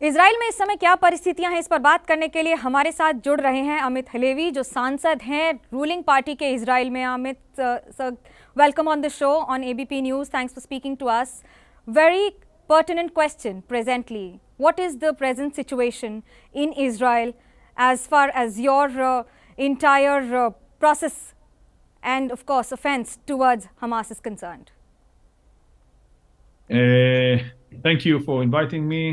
Israel में इस समय क्या परिस्थितियां हैं, इस पर बात करने के लिए हमारे साथ जुड़ रहे हैं अमित हलेवी, जो सांसद हैं रूलिंग पार्टी के इजराइल में। Amit sir, welcome on the show on ABP News. Thanks for speaking to us. Very pertinent question presently. What is the present situation in Israel as far as your entire process and, of course, offense towards Hamas is concerned? Thank you for inviting me.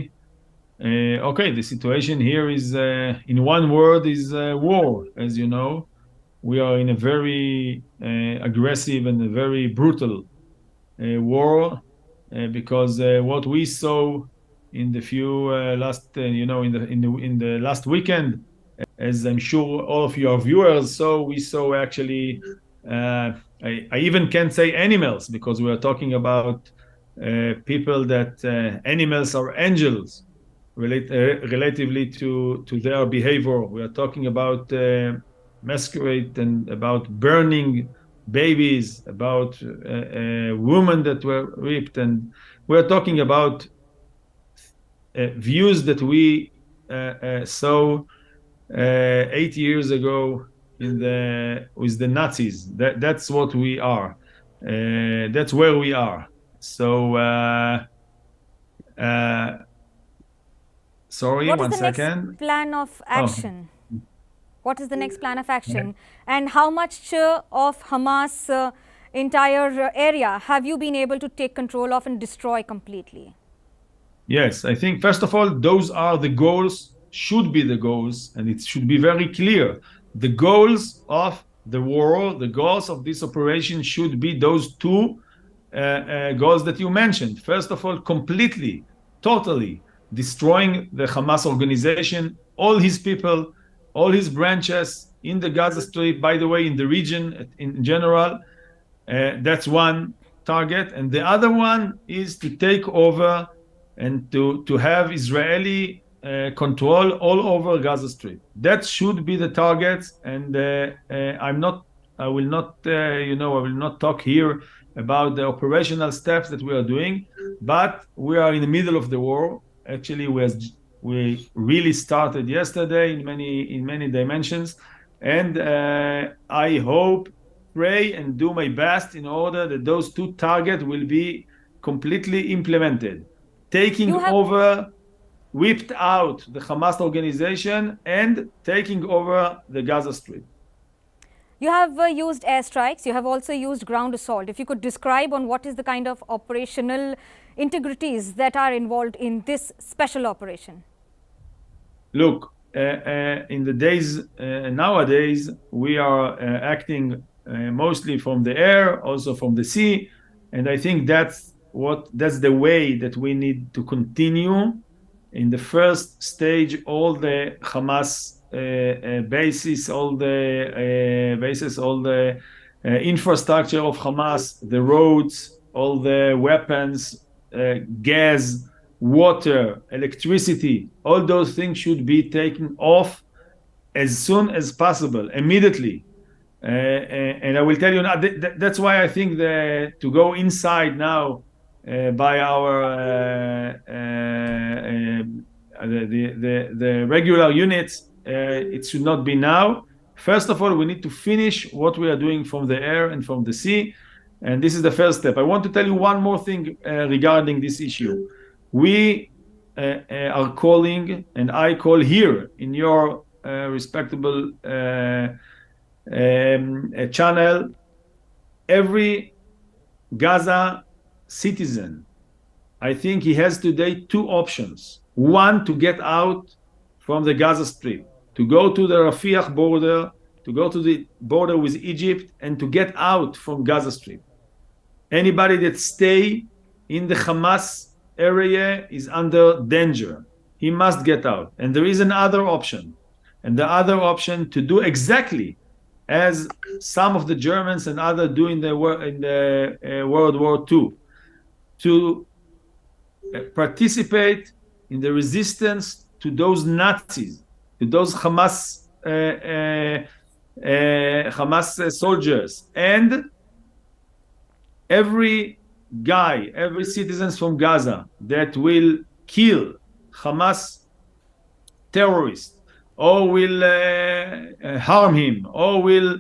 Okay, the situation here is, in one word, is war. As you know, we are in a very aggressive and a very brutal war. Because what we saw in the few last, in the last weekend, as I'm sure all of your viewers saw, we saw actually, I even can't say animals, because we are talking about people that animals are angels, relatively to their behavior. We are talking about masquerade and about burning babies, about women that were raped, and we're talking about views that we saw 8 years ago with the Nazis. That's what we are. That's where we are. So sorry, what one is the second. next plan of action? Oh. What is the next plan of action? And how much of Hamas entire area have you been able to take control of and destroy completely? Yes, I think first of all, those are the goals, should be the goals, and it should be very clear. The goals of the war, the goals of this operation should be those two goals that you mentioned. First of all, completely, totally destroying the Hamas organization, all his people, all his branches in the Gaza Strip, by the way, in the region in general. That's one target. And the other one is to take over and to have Israeli control all over Gaza Strip. That should be the target. And I will not talk here about the operational steps that we are doing, but we are in the middle of the war. Actually, we really started yesterday in many dimensions, and I hope, pray, and do my best in order that those two targets will be completely implemented, taking over, whipped out the Hamas organization, and taking over the Gaza Strip. You have used airstrikes. You have also used ground assault. If you could describe on what is the kind of operational integrities that are involved in this special operation. Look, in the days nowadays, we are acting mostly from the air, also from the sea, and I think that's the way that we need to continue. In the first stage, all the Hamas bases, all the infrastructure of Hamas, the roads, all the weapons, gas, water, electricity, all those things should be taken off as soon as possible, immediately. And I will tell you now, that's why I think to go inside now by our the regular units, it should not be now. First of all, we need to finish what we are doing from the air and from the sea, and this is the first step. I want to tell you one more thing regarding this issue. We are calling, and I call here in your respectable channel, every Gaza citizen. I think he has today two options. One, to get out from the Gaza Strip, to go to the Rafah border, to go to the border with Egypt, and to get out from Gaza Strip. Anybody that stay in the Hamas area is under danger. He must get out. And there is another option. And the other option, to do exactly as some of the Germans and others do in the World War II, to participate in the resistance to those Nazis, to those Hamas soldiers. And every guy, every citizen from Gaza that will kill Hamas terrorist, or will harm him, or will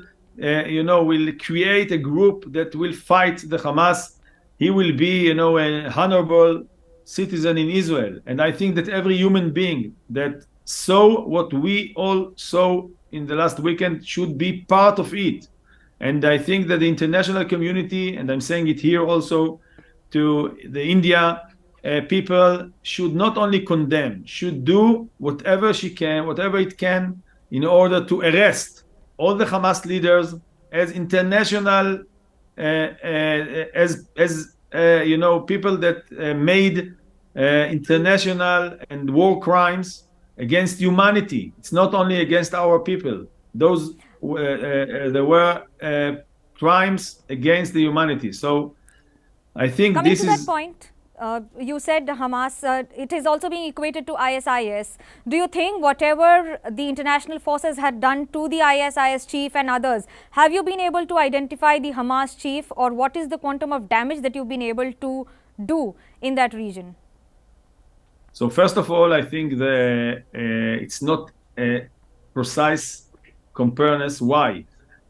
create a group that will fight the Hamas, he will be, an honorable citizen in Israel. And I think that every human being that saw what we all saw in the last weekend should be part of it. And I think that the international community, and I'm saying it here also to the India people, should not only condemn, should do whatever it can, in order to arrest all the Hamas leaders as international, people that made international and war crimes against humanity. It's not only against our people. Those there were crimes against the humanity. So I think coming this to is that point, you said Hamas, it is also being equated to ISIS. Do you think whatever the international forces had done to the ISIS chief and others, have you been able to identify the Hamas chief, or what is the quantum of damage that you've been able to do in that region? So first of all, I think it's not a precise comparisons. Why?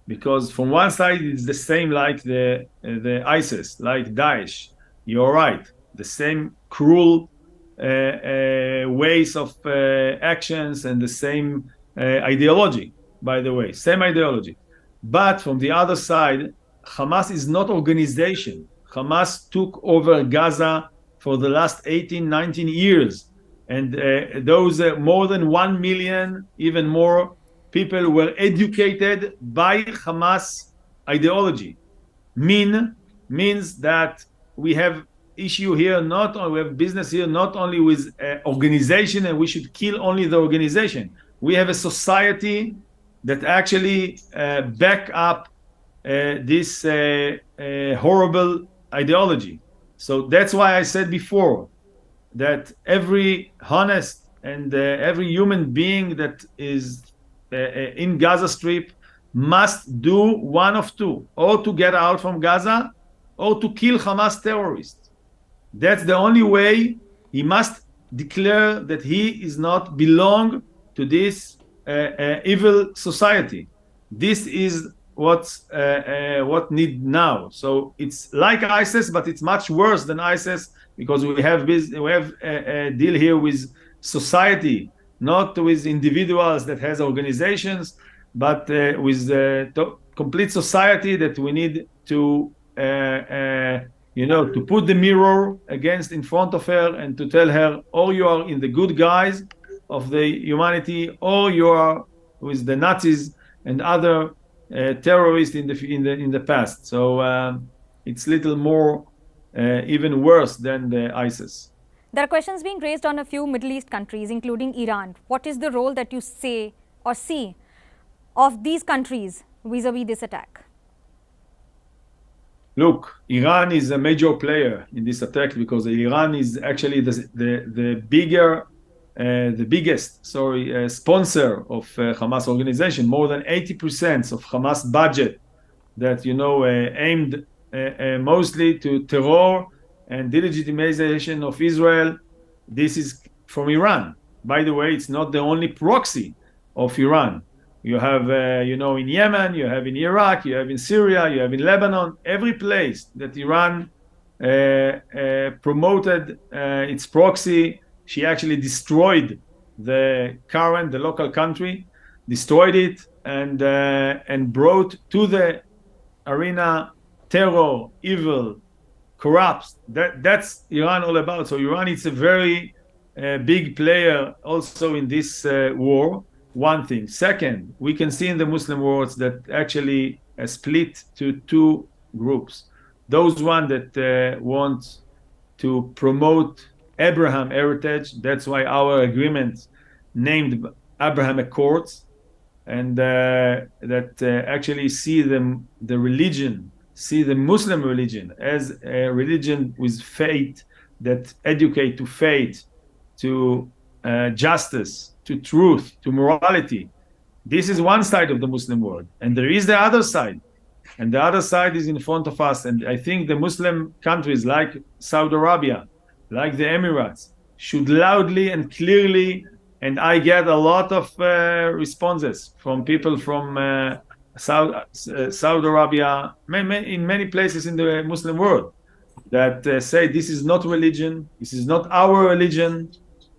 Because from one side it's the same like the ISIS, like Daesh. You're right. The same cruel ways of actions, and the same ideology, by the way, same ideology. But from the other side, Hamas is not organization. Hamas took over Gaza for the last 18, 19 years. And those more than 1 million, even more, people were educated by Hamas ideology. Means that we have issue here, we have business here not only with organization, and we should kill only the organization. We have a society that actually back up this horrible ideology. So that's why I said before that every honest and every human being that is in Gaza Strip must do one of two: or to get out from Gaza, or to kill Hamas terrorists. That's the only way. He must declare that he is not belong to this evil society. This is what need now. So it's like ISIS, but it's much worse than ISIS, because we have a deal here with society, not with individuals that has organizations, but with the complete society that we need to to put the mirror in front of her and to tell her, or you are in the good guys of the humanity, or you are with the Nazis and other terrorists in the past. So it's little more even worse than the ISIS. There are questions being raised on a few Middle East countries, including Iran. What is the role that you say or see of these countries vis-a-vis this attack? Look, Iran is a major player in this attack, because Iran is actually the biggest sponsor of Hamas organization. More than 80% of Hamas budget that aimed mostly to terror and delegitimization of Israel. This is from Iran. By the way, it's not the only proxy of Iran. You have, in Yemen, you have in Iraq, you have in Syria, you have in Lebanon. Every place that Iran promoted its proxy, she actually destroyed the local country, destroyed it, and brought to the arena terror, evil, corrupt. That's Iran all about. So Iran is a very big player also in this war. One thing. Second, we can see in the Muslim world that actually split to two groups. Those one that want to promote Abraham heritage. That's why our agreement named Abraham Accords, and that actually see the religion, see the Muslim religion as a religion with faith, that educate to faith, to justice, to truth, to morality. This is one side of the Muslim world, and there is the other side, and the other side is in front of us. And I think the Muslim countries like Saudi Arabia, like the Emirates, should loudly and clearly, and I get a lot of responses from people from Saudi Arabia, in many places in the Muslim world, that say this is not religion, this is not our religion.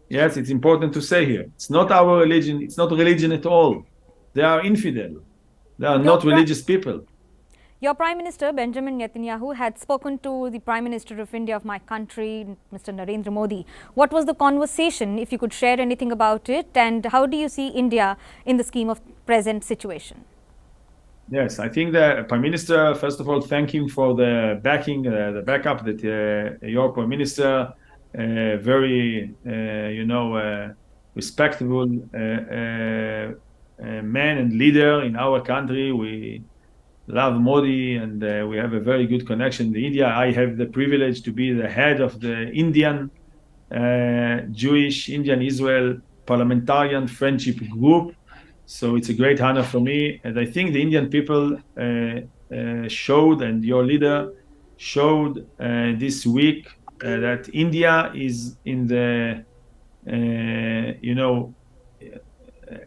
Yes, it's important to say here, it's not our religion, it's not religion at all. They are infidel. They are not religious people. Your Prime Minister, Benjamin Netanyahu, had spoken to the Prime Minister of India, of my country, Mr. Narendra Modi. What was the conversation, if you could share anything about it, and how do you see India in the scheme of present situation? Yes, I think the Prime Minister, first of all, thank him for the backing, the backup that your Prime Minister, very, respectable man and leader in our country. We love Modi, and we have a very good connection in India. I have the privilege to be the head of the Indian Jewish Indian Israel Parliamentarian Friendship Group. So it's a great honor for me, and I think the Indian people showed, and your leader showed this week that India is in the,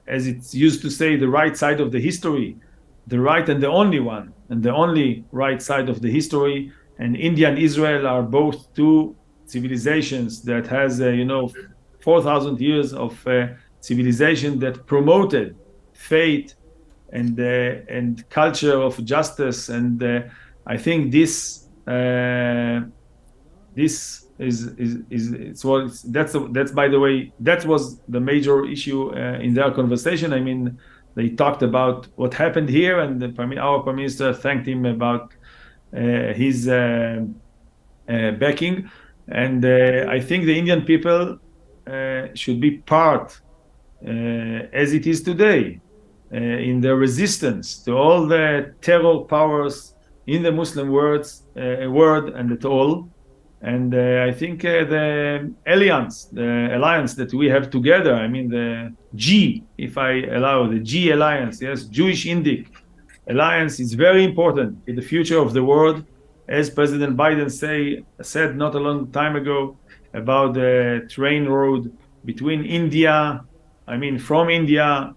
as it's used to say, the right side of the history, the right and the only one, and the only right side of the history. And India and Israel are both two civilizations that has, 4,000 years of civilization that promoted faith and culture of justice. And I think this that's by the way, that was the major issue in their conversation. I mean, they talked about what happened here, and our Prime Minister thanked him about his backing. And I think the Indian people should be part, as it is today, in the resistance to all the terror powers in the Muslim world and at all. And I think the alliance that we have together, I mean the G, if I allow, the G alliance, yes, Jewish-Indic alliance, is very important in the future of the world. As President Biden said not a long time ago about the train road between India, from India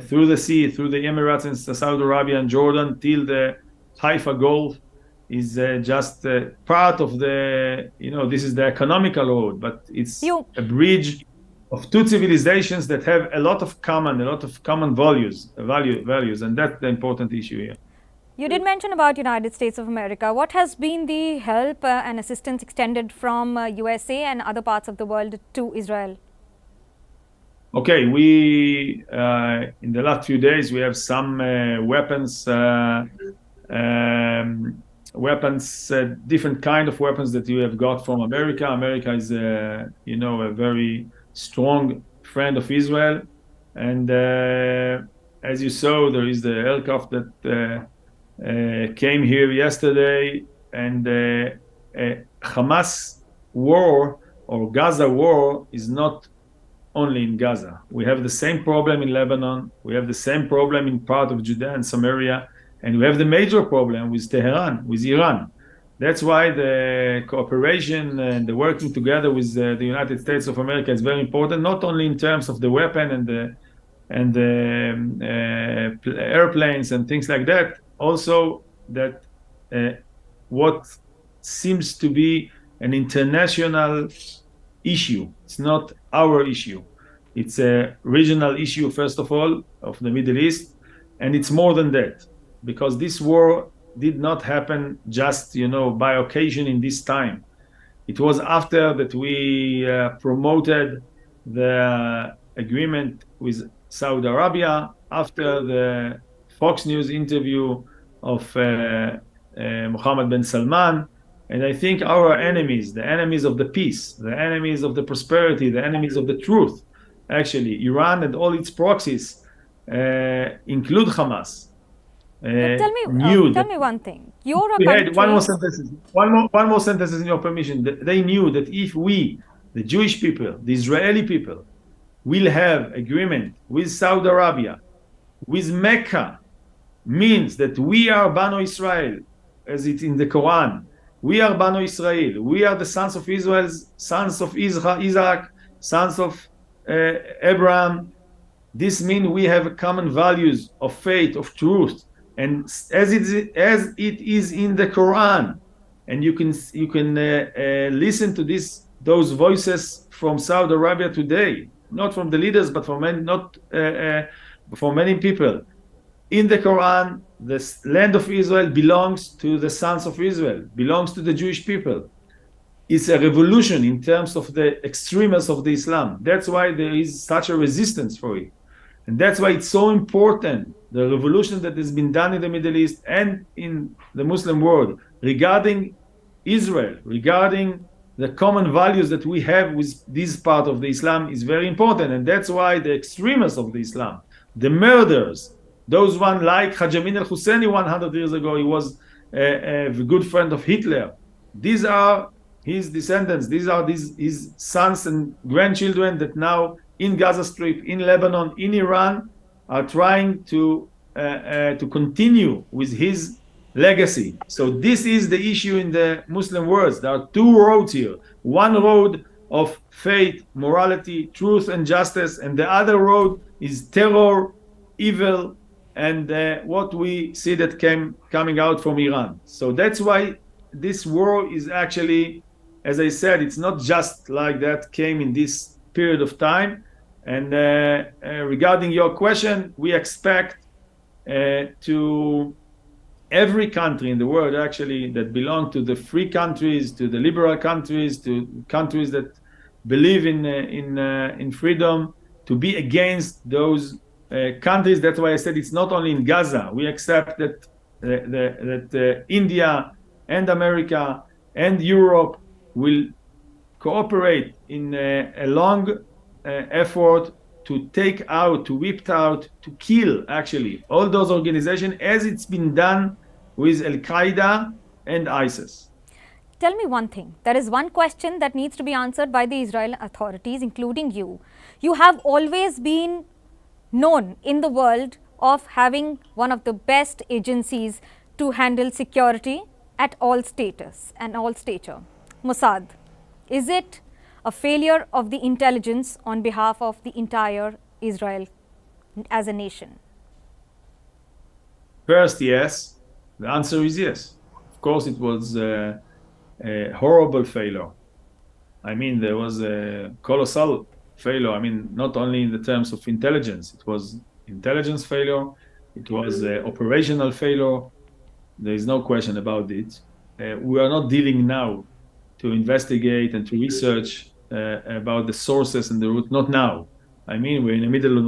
through the sea, through the Emirates and Saudi Arabia and Jordan till the Haifa Gulf, is just part of the, this is the economical road, but it's a bridge of two civilizations that have a lot of common values, and that's the important issue here. You did mention about United States of America. What has been the help and assistance extended from USA and other parts of the world to Israel? Okay, we in the last few days we have some weapons, different kind of weapons that you have got from America. America is a very strong friend of Israel, and as you saw, there is the aircraft that came here yesterday, and Hamas war or Gaza war is not only in Gaza. We have the same problem in Lebanon, we have the same problem in part of Judea and Samaria, and we have the major problem with Tehran, with Iran. That's why the cooperation and the working together with the United States of America is very important, not only in terms of the weapon and the airplanes and things like that, also that what seems to be an international issue. It's not our issue. It's a regional issue, first of all, of the Middle East, and it's more than that, because this war did not happen just, by occasion in this time. It was after that we promoted the agreement with Saudi Arabia, after the Fox News interview of Mohammed bin Salman. And I think our enemies, the enemies of the peace, the enemies of the prosperity, the enemies of the truth, actually, Iran and all its proxies, include Hamas. Tell me one thing. You're a country... One more sentence in your permission. They knew that if we, the Jewish people, the Israeli people, will have agreement with Saudi Arabia, with Mecca, means that we are Banu Israel, as it's in the Quran. We are Banu Israel. We are the sons of Israel, sons of Isaac, sons of Abraham. This means we have common values of faith, of truth, and as it is in the Quran. And you can listen to those voices from Saudi Arabia today, not from the leaders, but from many, not for many people. In the Quran, the land of Israel belongs to the sons of Israel, belongs to the Jewish people. It's a revolution in terms of the extremists of the Islam. That's why there is such a resistance for it. And that's why it's so important, the revolution that has been done in the Middle East and in the Muslim world regarding Israel, regarding the common values that we have with this part of the Islam is very important. And that's why the extremists of the Islam, the murderers, those one like Haj Amin al-Husseini 100 years ago, he was a good friend of Hitler. These are his descendants. These are his sons and grandchildren that now in Gaza Strip, in Lebanon, in Iran, are trying to continue with his legacy. So this is the issue in the Muslim world. There are two roads here. One road of faith, morality, truth, and justice, and the other road is terror, evil, and what we see that coming out from Iran. So that's why this war is actually, as I said, it's not just like that came in this period of time. And regarding your question, we expect to every country in the world actually that belong to the free countries, to the liberal countries, to countries that believe in freedom, to be against those countries. That's why I said it's not only in Gaza. We accept that India and America and Europe will cooperate in a long effort to take out, to whip out, to kill actually all those organizations as it's been done with Al-Qaeda and ISIS. Tell me one thing. There is one question that needs to be answered by the Israel authorities, including you. You have always been known in the world of having one of the best agencies to handle security at all status and all stature. Mossad, is it a failure of the intelligence on behalf of the entire Israel as a nation? First, yes. The answer is yes. Of course, it was a horrible failure. I mean, there was a colossal failure. I mean, not only in the terms of intelligence, it was intelligence failure, it was operational failure. There is no question about it. We are not dealing now to investigate and to research about the sources and the root. Not now. I mean, we're in the middle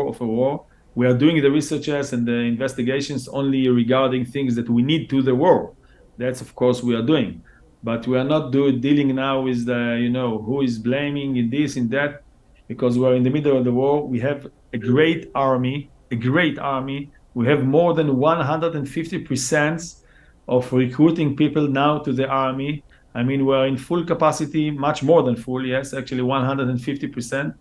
of a war. We are doing the researches and the investigations only regarding things that we need to the war. That's, of course, we are doing. But we are not dealing now with who is blaming in this, in that, because we're in the middle of the war. We have a great army. We have more than 150% of recruiting people now to the army. I mean, we're in full capacity, much more than full, yes, actually 150%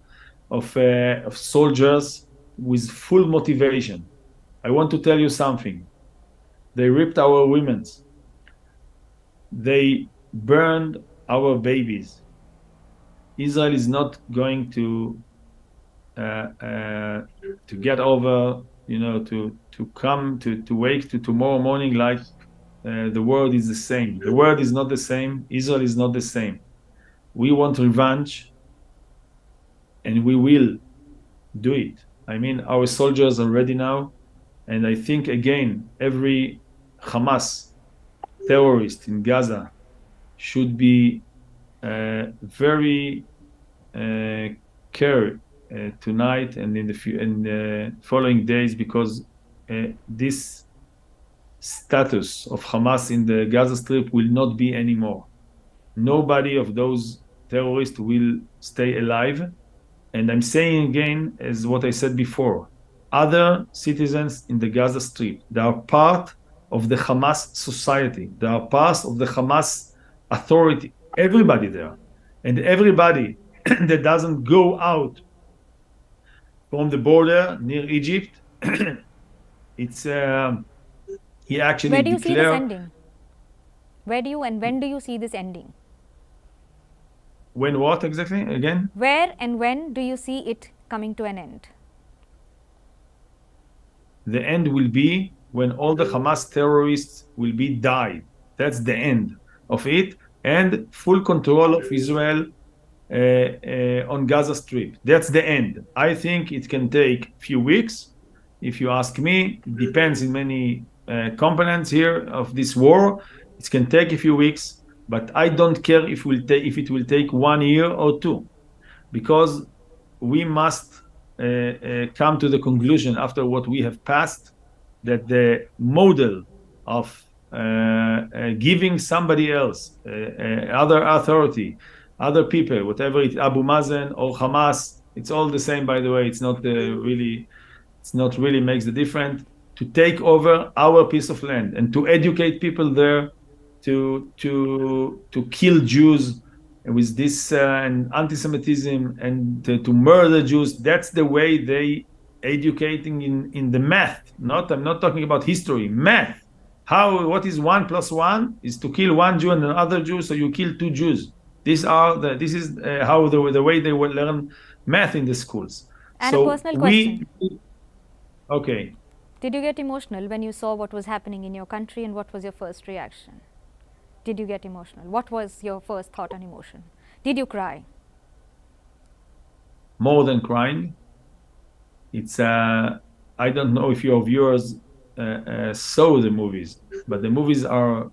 of soldiers with full motivation. I want to tell you something. They ripped our women. They burned our babies. Israel is not going to get over, to come to wake to tomorrow morning like the world is the same. The world is not the same. Israel is not the same. We want revenge, and we will do it. I mean, our soldiers are ready now, and I think, again, every Hamas terrorist in Gaza should be very care tonight and in the following days, because this status of Hamas in the Gaza Strip will not be anymore. Nobody of those terrorists will stay alive. And I'm saying again, as what I said before, other citizens in the Gaza Strip, they are part of the Hamas society. They are part of the Hamas authority. Everybody there. And everybody that doesn't go out from the border near Egypt, it's he actually Where do you see this declared. ending? Where do you and when do you see this ending? When what exactly? Again? Where and when do you see it coming to an end? The end will be when all the Hamas terrorists will be died. That's the end of it, and full control of Israel on Gaza Strip. That's the end. I think it can take a few weeks. If you ask me, it depends in many components here of this war. It can take a few weeks, but I don't care if it will take 1 year or two, because we must come to the conclusion after what we have passed that the model of giving somebody else, other authority, other people, whatever it's Abu Mazen or Hamas, it's all the same, by the way. It's not really makes the difference, to take over our piece of land and to educate people there, to kill Jews with this anti-Semitism, and to murder Jews. That's the way they educating in the math. I'm not talking about history, math. What is 1 + 1 is to kill one Jew and another Jew, so you kill two Jews. This is how the way they will learn math in the schools. And a personal question. Okay. Did you get emotional when you saw what was happening in your country, and what was your first reaction? Did you get emotional? What was your first thought and emotion? Did you cry? More than crying. It's I don't know if your viewers saw the movies, but the movies are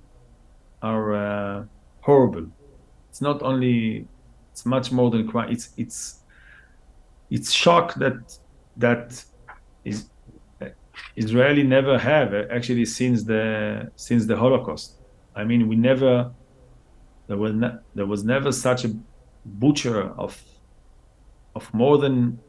horrible. It's not only, it's much more than crying. It's shock that is Israeli never have actually since the Holocaust. I mean, there was never such a butcher of more than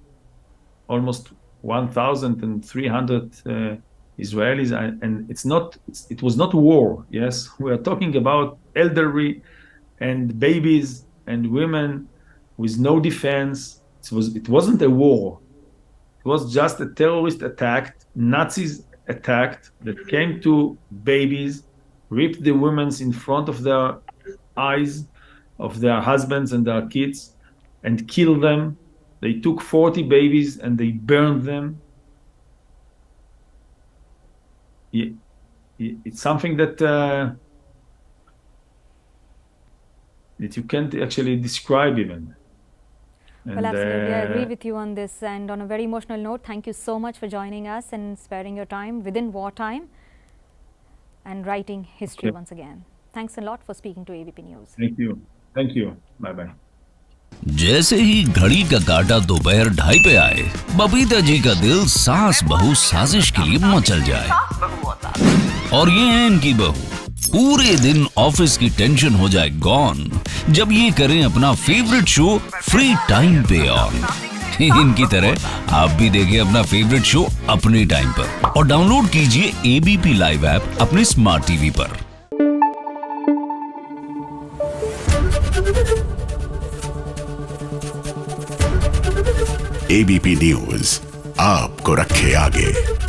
almost 1,300 Israelis, and it was not war. Yes, we are talking about elderly and babies and women with no defense. It wasn't a war. It was just a terrorist attack. Nazis attacked that came to babies, ripped the women in front of their eyes of their husbands and their kids, and killed them. They took 40 babies and they burned them. It's something that you can't actually describe even. Well, absolutely, I agree with you on this. And on a very emotional note, thank you so much for joining us and sparing your time within wartime and writing history once again. Thanks a lot for speaking to ABP News. Thank you. Bye-bye. जैसे ही घड़ी का काटा दोपहर 2:30 पे आए, बबीता जी का दिल सास बहू साजिश के लिए मचल जाए। और ये है इनकी बहू, पूरे दिन ऑफिस की टेंशन हो जाए गॉन जब ये करें अपना फेवरेट शो फ्री टाइम पे ऑन। इनकी तरह आप भी देखें अपना फेवरेट शो अपने टाइम पर और डाउनलोड कीजिए एबीपी लाइव ऐप अपने स्मार्ट टीवी पर। एबीपी न्यूज आपको रखे आगे।